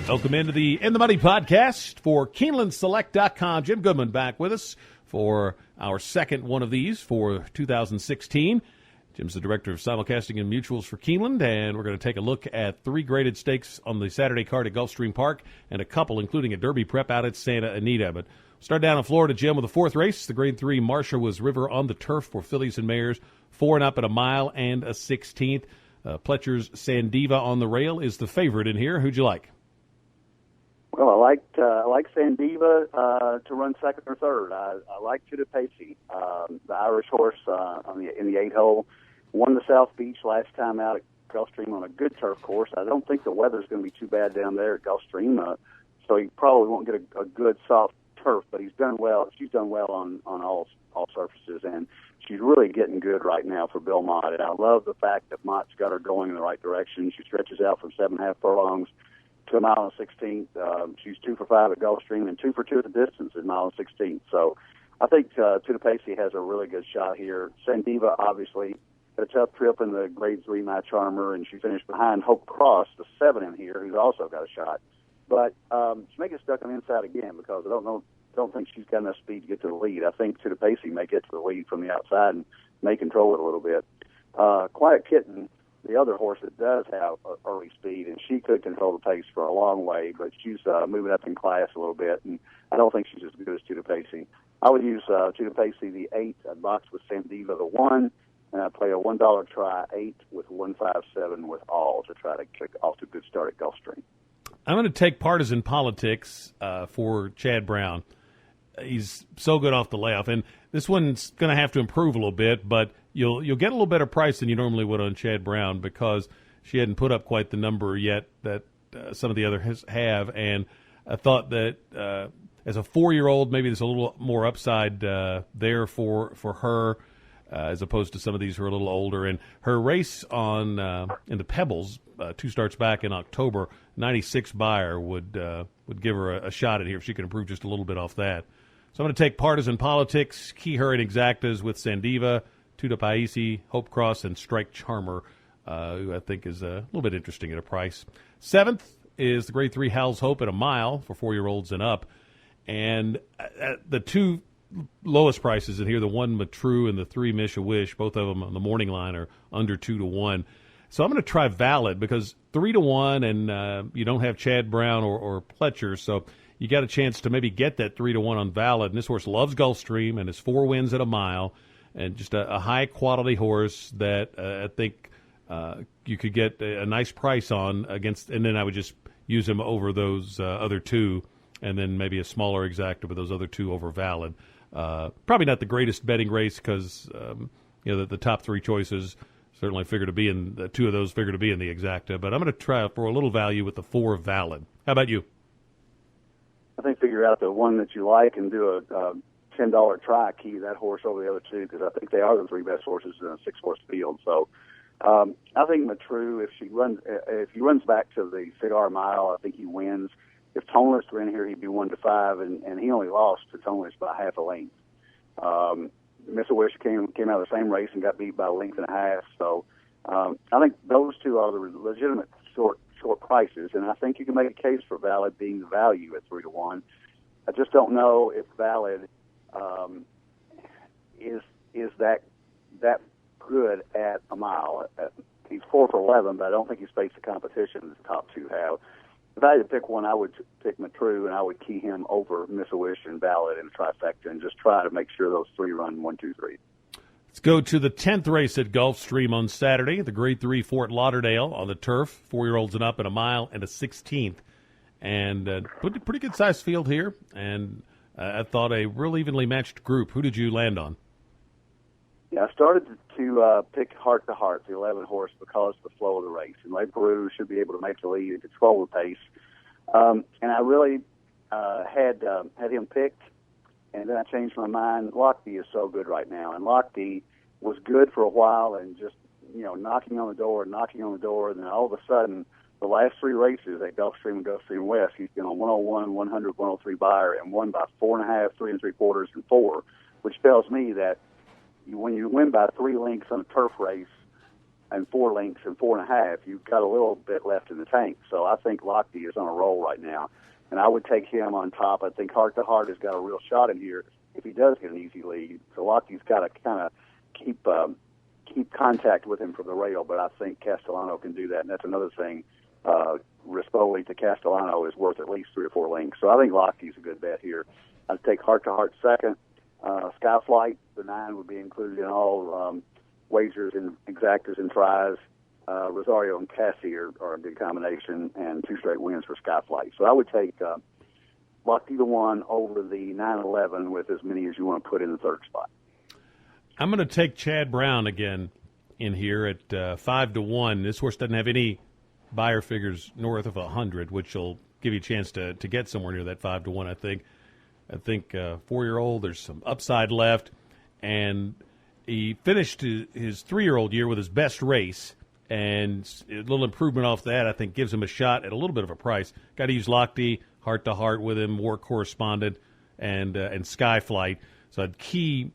Welcome into the In the Money podcast for KeenelandSelect.com. Jim Goodman back with us for our second one of these for 2016. Jim's the director of simulcasting and mutuals for Keeneland, and we're going to take a look at 3 graded stakes on the Saturday card at Gulfstream Park and a couple, including a Derby prep out at Santa Anita. But start down in Florida, Jim, with the 4th race. The Grade 3 Marsha was River on the turf for fillies and mares, 4 and up at a mile and a 16th. Pletcher's Sandiva on the rail is the favorite in here. Who'd you like? Well, I like Sandiva to run second or third. I like Tudapacey, the Irish horse in the 8 hole. Won the South Beach last time out at Gulfstream on a good turf course. I don't think the weather's going to be too bad down there at Gulfstream, so he probably won't get a good soft turf. But he's done well. She's done well on all surfaces, and she's really getting good right now for Bill Mott. And I love the fact that Mott's got her going in the right direction. She stretches out from 7.5 furlongs to a mile and 16th. She's 2 for 5 at Gulfstream and 2 for 2 at the distance at mile and 16th. So I think Tudapacey has a really good shot here. Sandiva obviously had a tough trip in the Grade 3 My Charmer, and she finished behind Hope Cross, the 7 in here, who's also got a shot. But she may get stuck on the inside again because I don't think she's got enough speed to get to the lead. I think Tudapacey may get to the lead from the outside and may control it a little bit. Quiet Kitten, the other horse that does have early speed, and she could control the pace for a long way, but she's moving up in class a little bit, and I don't think she's as good as Tudapacey. I would use Tudapacey the 8, I'd box with Sandiva the 1, and I'd play a $1 try 8 with 157 with all to try to kick off to a good start at Gulfstream. I'm going to take partisan politics for Chad Brown. He's so good off the layoff, and this one's going to have to improve a little bit, but you'll get a little better price than you normally would on Chad Brown because she hadn't put up quite the number yet that some of the others have, and I thought that as a 4-year-old, maybe there's a little more upside there for her as opposed to some of these who are a little older. And her race on in the Pebbles, 2 starts back in October, 96 buyer would give her a shot at here if she can improve just a little bit off that. So I'm going to take partisan politics, key her in exactas with Sandiva, Tudapacey, Hope Cross, and Strike Charmer, who I think is a little bit interesting at a price. 7th is the Grade 3 Hal's Hope at a mile for 4-year-olds and up. And the 2 lowest prices in here, the 1 Matru and the 3 Mish a Wish, both of them on the morning line are under 2 to 1. So I'm going to try Valid because 3 to 1, and you don't have Chad Brown or Pletcher, so you got a chance to maybe get that 3 to 1 on Valid. And this horse loves Gulfstream and has 4 wins at a mile, and just a high quality horse that I think you could get a nice price on against. And then I would just use him over those other 2, and then maybe a smaller exacta with those other 2 over Valid. Probably not the greatest betting race because the top 3 choices certainly figure to be in the 2 of those figure to be in the exacta. But I'm going to try for a little value with the 4 Valid. How about you? I think figure out the one that you like and do a $10 try key that horse over the other 2 because I think they are the 3 best horses in a 6-horse field. So I think Matru, if he runs back to the Cigar Mile, I think he wins. If Toneless were in here, he'd be 1 to 5, and he only lost to Toneless by half a length. Miss a Wish came out of the same race and got beat by a length and a half. So I think those 2 are the legitimate short prices, and I think you can make a case for Valid being the value at 3 to 1. I just don't know if Valid is that good at a mile. He's 4 for 11, but I don't think he's faced the competition that the top 2 have. If I had to pick one, I would pick Matru, and I would key him over Miss a Wish and Valid in a trifecta and just try to make sure those 3 run 1, 2, 3. Let's go to the 10th race at Gulfstream on Saturday, the Grade 3 Fort Lauderdale on the turf, 4-year-olds and up at a mile and a 16th. And pretty good-sized field here, and I thought a real evenly matched group. Who did you land on? Yeah, I started to pick Heart to Heart, the 11 horse, because of the flow of the race. And Le Peru should be able to make the lead and control the pace. And I really had him picked, and then I changed my mind. Lockby is so good right now, and Lockby was good for a while and just, knocking on the door, and then all of a sudden, the last 3 races at Gulfstream and Gulfstream West, he's been on 101, 100, 103 buyer, and won by 4.5, 3 3/4, and 4, which tells me that when you win by 3 lengths on a turf race, and 4 lengths and 4.5, you've got a little bit left in the tank. So I think Lochte is on a roll right now, and I would take him on top. I think Heart to Heart has got a real shot in here if he does get an easy lead. So Lochte's got to kind of keep contact with him from the rail, but I think Castellano can do that, and that's another thing. Rispoli to Castellano is worth at least 3 or 4 lengths. So I think Lochte's a good bet here. I'd take Heart to Heart second. Skyflight, the 9 would be included in all wagers and exactas and tries. Rosario and Cassie are a good combination, and 2 straight wins for Skyflight. So I would take Lochte the 1 over the 9-11 with as many as you want to put in the third spot. I'm going to take Chad Brown again in here at 5-1. This horse doesn't have any buyer figures north of 100, which will give you a chance to get somewhere near that 5-1. I think 4-year-old. There's some upside left, and he finished his 3-year-old year with his best race, and a little improvement off that I think gives him a shot at a little bit of a price. Got to use Lochte, Heart to Heart with him, War Correspondent, and Skyflight. So I'd key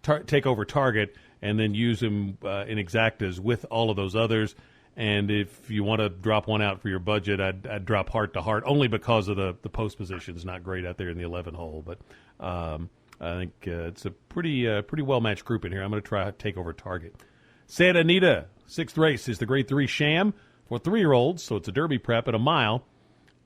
take over Target and then use him in exactas with all of those others. And if you want to drop one out for your budget, I'd drop Heart to Heart only because of the post position is not great out there in the 11 hole. But I think it's a pretty well matched group in here. I'm going to try to take over Target. Santa Anita, 6th race, is the Grade 3 Sham for 3-year-olds, so it's a Derby prep at a mile.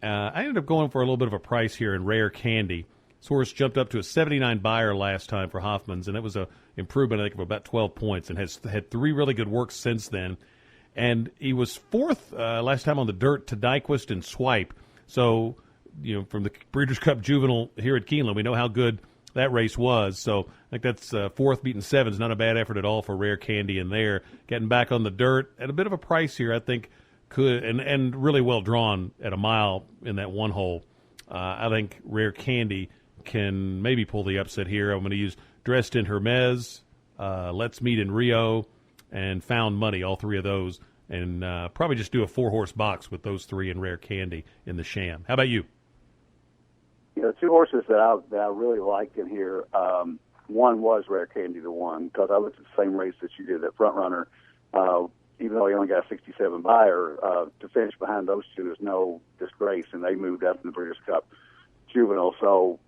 I ended up going for a little bit of a price here in Rare Candy. This horse jumped up to a 79 buyer last time for Hoffman's, and it was an improvement, I think, of about 12 points, and has had 3 really good works since then. And he was 4th last time on the dirt to Nyquist and Swipe. So, from the Breeders' Cup Juvenile here at Keeneland, we know how good that race was. So I think that's 4th beaten 7 is not a bad effort at all for Rare Candy in there. Getting back on the dirt at a bit of a price here, I think, could and really well drawn at a mile in that 1 hole. I think Rare Candy can maybe pull the upset here. I'm going to use Dressed in Hermes, Let's Meet in Rio, and Found Money, all 3 of those, and probably just do a 4-horse box with those 3 in Rare Candy in the Sham. How about you? The 2 horses that I really liked in here, one was Rare Candy the 1, because I looked at the same race that you did, that front runner. Even though he only got a 67 buyer, to finish behind those 2 is no disgrace, and they moved up in the Breeders' Cup Juvenile. So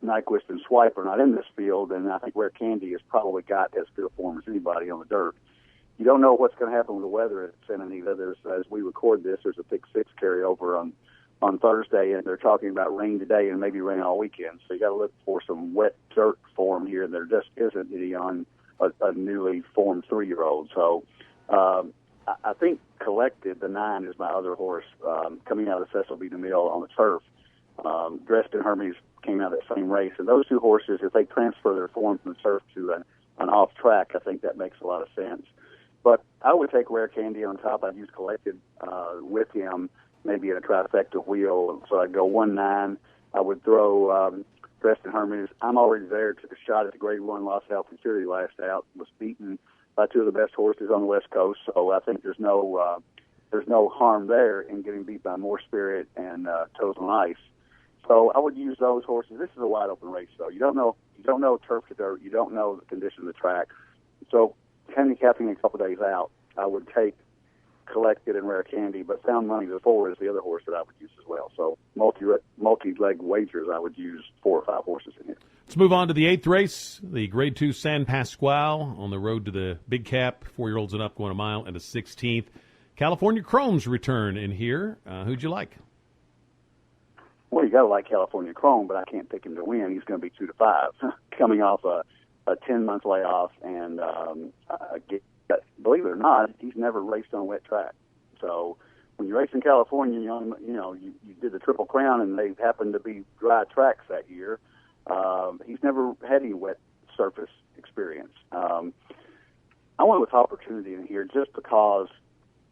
Nyquist and Swipe are not in this field, and I think Rare Candy has probably got as good a form as anybody on the dirt. You don't know what's going to happen with the weather at Santa Anita. As we record this, there's a pick 6 carryover on Thursday, and they're talking about rain today and maybe rain all weekend. So you got to look for some wet dirt form here, and there just isn't any on a newly formed 3-year-old. So I think Collected, the 9, is my other horse coming out of Cecil B. DeMille on the turf. Dressed in Hermes came out of that same race. And those 2 horses, if they transfer their form from the turf to an off track, I think that makes a lot of sense. But I would take Rare Candy on top. I'd use Collected with him, maybe in a trifecta wheel. So I'd go 1-9. I would throw Dressed in Hermes. I'm already there. Took a shot at the Grade 1 Lost Health and Security last out. Was beaten by 2 of the best horses on the West Coast. So I think there's no harm there in getting beat by More Spirit and Toes on Ice. So I would use those horses. This is a wide open race, though. You don't know turf to dirt. You don't know the condition of the track. So handicapping a couple of days out, I would take Collected and Rare Candy, but Found Money the 4 is the other horse that I would use as well. So multi-leg wagers, I would use 4 or 5 horses in here. Let's move on to the 8th race, the Grade 2 San Pasquale on the road to the Big Cap, 4-year-olds and up going a mile and a 16th. California Chrome's return in here. Who'd you like? Well, you got to like California Chrome, but I can't pick him to win. He's going to be 2-5, coming off a 10-month layoff, and believe it or not, he's never raced on a wet track. So when you race in California, you did the Triple Crown, and they happened to be dry tracks that year. He's never had any wet surface experience. I went with Opportunity in here just because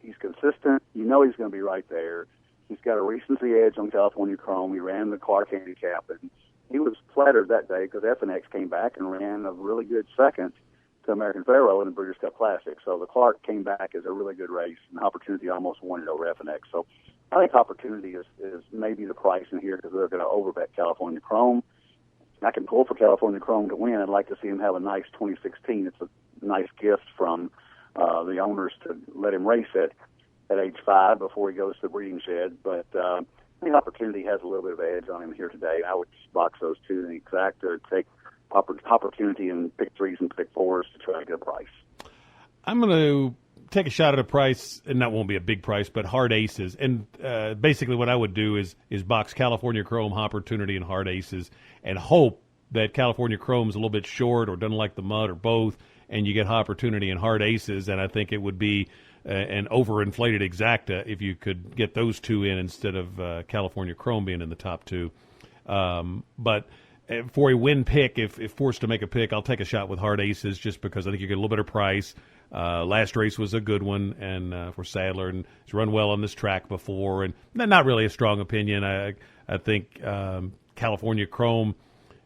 he's consistent. You know he's going to be right there. He's got a recency edge on California Chrome. He ran the Clark Handicap, and he was flattered that day because FNX came back and ran a really good second to American Pharoah in the Breeders' Cup Classic. So the Clark came back as a really good race, and Opportunity almost won it over FNX. So I think Opportunity is maybe the price in here because they're going to overbet California Chrome. I can pull for California Chrome to win. I'd like to see him have a nice 2016. It's a nice gift from the owners to let him race it at age 5 before he goes to the breeding shed. But I think Opportunity has a little bit of edge on him here today. I would just box those two in the exact, or take Opportunity and pick 3s and pick 4s to try to get a price. I'm going to take a shot at a price, and that won't be a big price, but Hard Aces. And basically what I would do is box California Chrome, Opportunity, and Hard Aces, and hope that California Chrome's a little bit short or doesn't like the mud or both, and you get Opportunity and Hard Aces. And I think it would be an overinflated exacta if you could get those two in instead of California Chrome being in the top 2. But for a win pick, if forced to make a pick, I'll take a shot with Hard Aces just because I think you get a little better price. Last race was a good one, and for Sadler, and he's run well on this track before, and not really a strong opinion. I think California Chrome,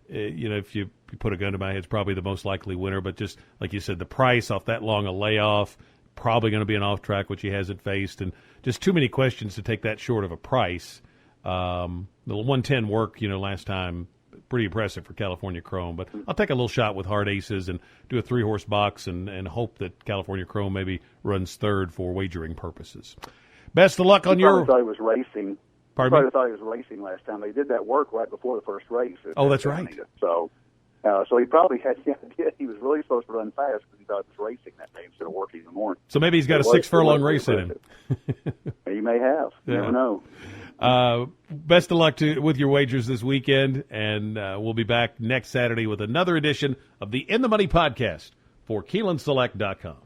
if you put a gun to my head, it's probably the most likely winner. But just like you said, the price off that long a layoff, probably going to be an off track, which he hasn't faced, and just too many questions to take that short of a price. The 110 work, last time. Pretty impressive for California Chrome, but I'll take a little shot with Hard Aces and do a 3-horse box and hope that California Chrome maybe runs third for wagering purposes. Best of luck on your. Thought he was racing. Pardon me? Thought he was racing last time. They did that work right before the first race. Oh, that's right. So he probably had the idea he was really supposed to run fast because he thought he was racing that day instead of working in the morning. So maybe he's got a 6-furlong race in him. He may have. You never know. Best of luck with your wagers this weekend, and we'll be back next Saturday with another edition of the In the Money podcast for KeenelandSelect.com.